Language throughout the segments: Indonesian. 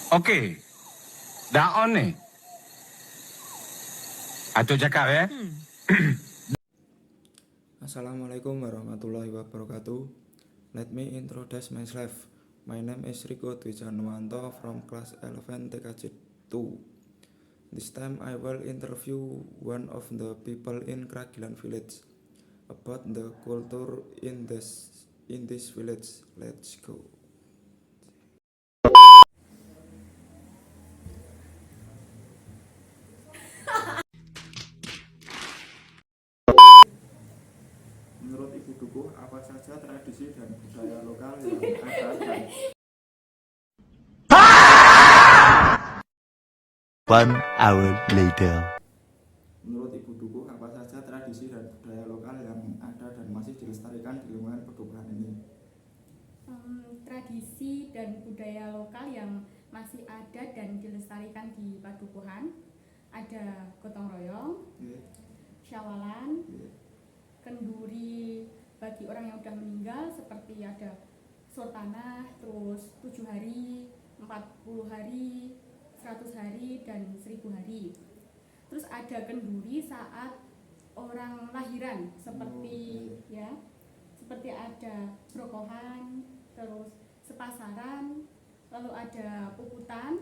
Oke, dah on nih. Atau cakap ya. Assalamualaikum warahmatullahi wabarakatuh. Let me introduce myself. My name is Riko Dwi Janwanto from class 11 TKJ 2. This time I will interview one of the people in Kragilan village about the culture in this village. Let's go. Menurut Ibu Dukuh, apa saja tradisi dan budaya lokal yang ada dan 1 hour later. Menurut Ibu Dukuh, apa saja tradisi dan budaya lokal yang ada dan masih dilestarikan di lingkungan pedukuhan ini? Tradisi dan budaya lokal yang masih ada dan dilestarikan di padukuhan ada gotong royong, syawalan, kenduri bagi orang yang sudah meninggal seperti ada sortanah, terus 7 hari, 40 hari, 100 hari, dan 1000 hari. Terus ada kenduri saat orang lahiran seperti seperti ada brokohan, terus sepasaran, lalu ada puputan,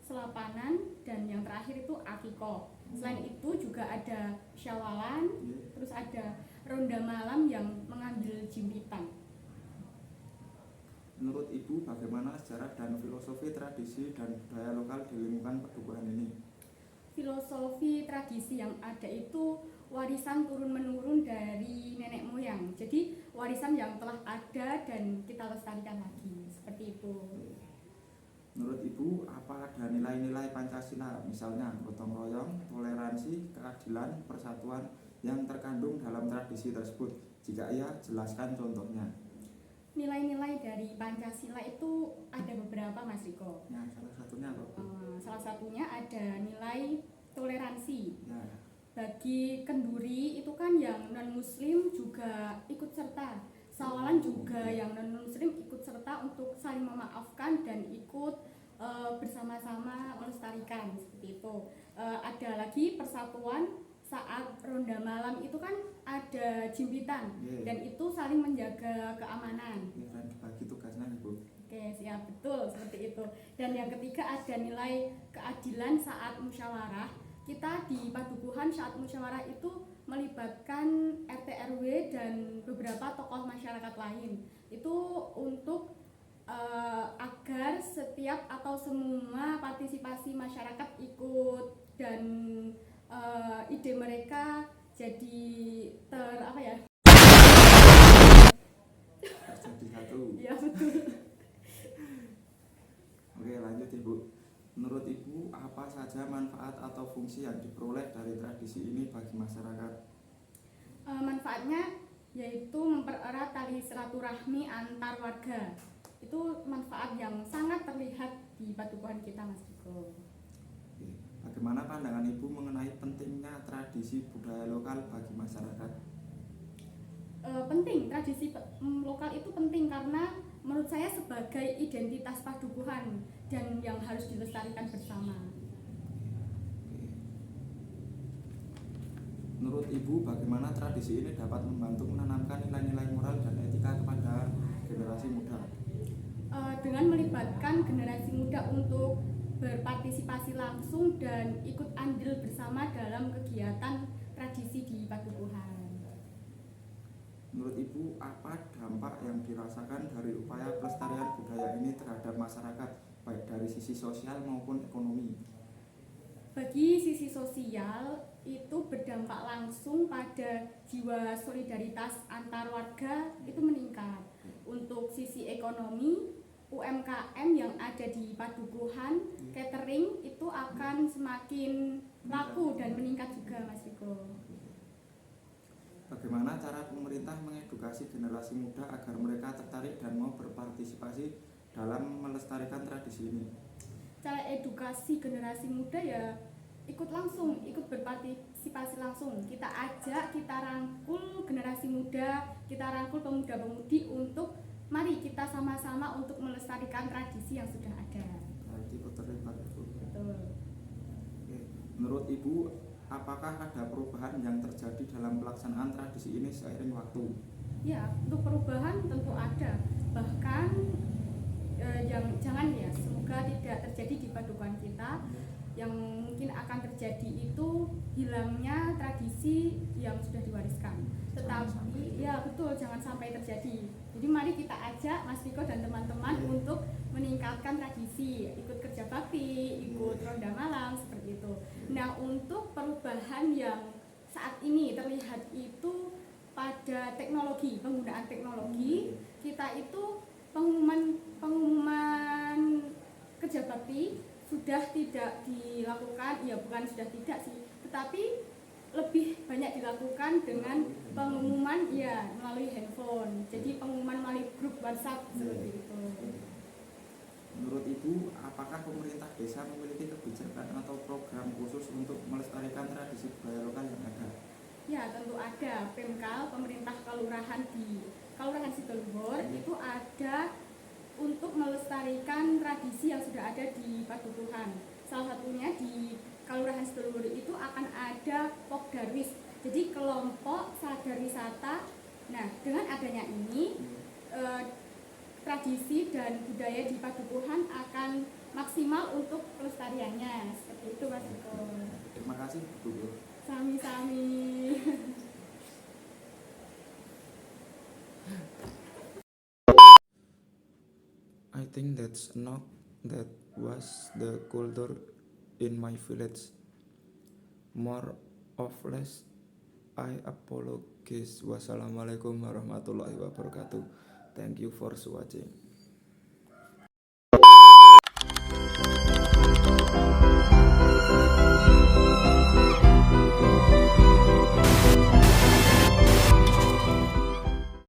selapanan, dan yang terakhir itu akikoh. Selain itu juga ada syawalan, terus ada ronda malam yang mengambil jimpitan. Menurut Ibu, bagaimana sejarah dan filosofi tradisi dan budaya lokal di lingkungan pedukuhan ini? Filosofi tradisi yang ada itu warisan turun-menurun dari nenek moyang. Jadi warisan yang telah ada dan kita lestarikan lagi, seperti itu. Menurut Ibu, apa ada nilai-nilai Pancasila, misalnya gotong royong, toleransi, keadilan, persatuan yang terkandung dalam tradisi tersebut? Jika iya, jelaskan contohnya. Nilai-nilai dari Pancasila itu ada beberapa, Mas Riko. Ya, salah satunya apa? Salah satunya ada nilai toleransi. Ya. Bagi kenduri itu kan yang non-muslim juga ikut serta. Sawalan juga yang non-muslim ikut serta untuk saling memaafkan dan ikut bersama-sama melestarikan, seperti itu. Ada lagi persatuan saat ronda malam itu kan ada jimpitan, dan itu saling menjaga keamanan. Dan dibagi tugasnya, Ibu. Oke, siap, betul, seperti itu. Dan yang ketiga ada nilai keadilan saat musyawarah. Kita di padukuhan saat musyawarah itu melibatkan RT RW dan beberapa tokoh masyarakat lain. Itu untuk agar setiap atau semua partisipasi masyarakat ikut dan ide mereka jadi Terjadi satu. Ya, betul. Oke, lanjut Ibu. Menurut Ibu, apa saja manfaat atau fungsi yang diperoleh dari tradisi ini bagi masyarakat? Manfaatnya yaitu mempererat tali silaturahmi antar warga. Itu manfaat yang sangat terlihat di padukuhan kita, Mas Diko. Bagaimana pandangan Ibu mengenai pentingnya tradisi budaya lokal bagi masyarakat? Penting, tradisi lokal itu penting karena menurut saya sebagai identitas padukuhan dan yang harus dilestarikan bersama. Menurut Ibu, bagaimana tradisi ini dapat membantu menanamkan nilai-nilai moral dan etika kepada generasi muda? Dengan melibatkan generasi muda untuk berpartisipasi langsung dan ikut andil bersama dalam kegiatan tradisi di padukuhan. Menurut Ibu, apa dampak yang dirasakan dari upaya pelestarian budaya ini terhadap masyarakat, baik dari sisi sosial maupun ekonomi? Bagi sisi sosial, itu berdampak langsung pada jiwa solidaritas antar warga itu meningkat. Untuk sisi ekonomi, UMKM yang ada di padukuhan, catering itu akan semakin laku dan meningkat juga, Mas Riko. Bagaimana cara pemerintah mengedukasi generasi muda agar mereka tertarik dan mau berpartisipasi dalam melestarikan tradisi ini? Cara edukasi generasi muda ya ikut berpartisipasi langsung. Kita ajak, kita rangkul generasi muda, kita rangkul pemuda-pemudi untuk mari kita sama-sama untuk melestarikan tradisi yang sudah ada. iki terlibat ya Bu. Betul. Oke. Menurut Ibu, apakah ada perubahan yang terjadi dalam pelaksanaan tradisi ini seiring waktu? Ya, untuk perubahan tentu ada. Bahkan jangan ya, semoga tidak terjadi di padukuhan kita. Yang mungkin akan terjadi itu hilangnya tradisi yang sudah diwariskan. Tetapi ya betul, jangan sampai terjadi. Jadi mari kita ajak Mas Riko dan teman-teman untuk meningkatkan tradisi, ikut kerja bakti, ikut ronda malam seperti itu. Nah, untuk perubahan yang saat ini terlihat itu pada teknologi, penggunaan teknologi, kita itu pengumuman kerja bakti sudah tidak dilakukan, ya bukan sudah tidak sih, tetapi lebih banyak dilakukan dengan pengumuman ya melalui handphone. Jadi pengumuman melalui grup WhatsApp seperti itu. Menurut Ibu, apakah pemerintah desa memiliki kebijakan atau program khusus untuk melestarikan tradisi budaya lokal yang ada? Ya, tentu ada. Pemkal, pemerintah kelurahan di Kelurahan Sidoluhur itu ada untuk melestarikan tradisi yang sudah ada di padukuhan. Salah satunya di Kelurahan Sidoluhur itu akan ada Pokdarwis, jadi kelompok sadar wisata. Nah, dengan adanya ini tradisi dan budaya di padukuhan akan maksimal untuk pelestariannya. Seperti itu Mas Eko. Terima kasih Bu. Sami-sami. I think that's enough. That was the culture in my village. More or less, I apologize. Wassalamualaikum warahmatullahi wabarakatuh. Thank you for watching.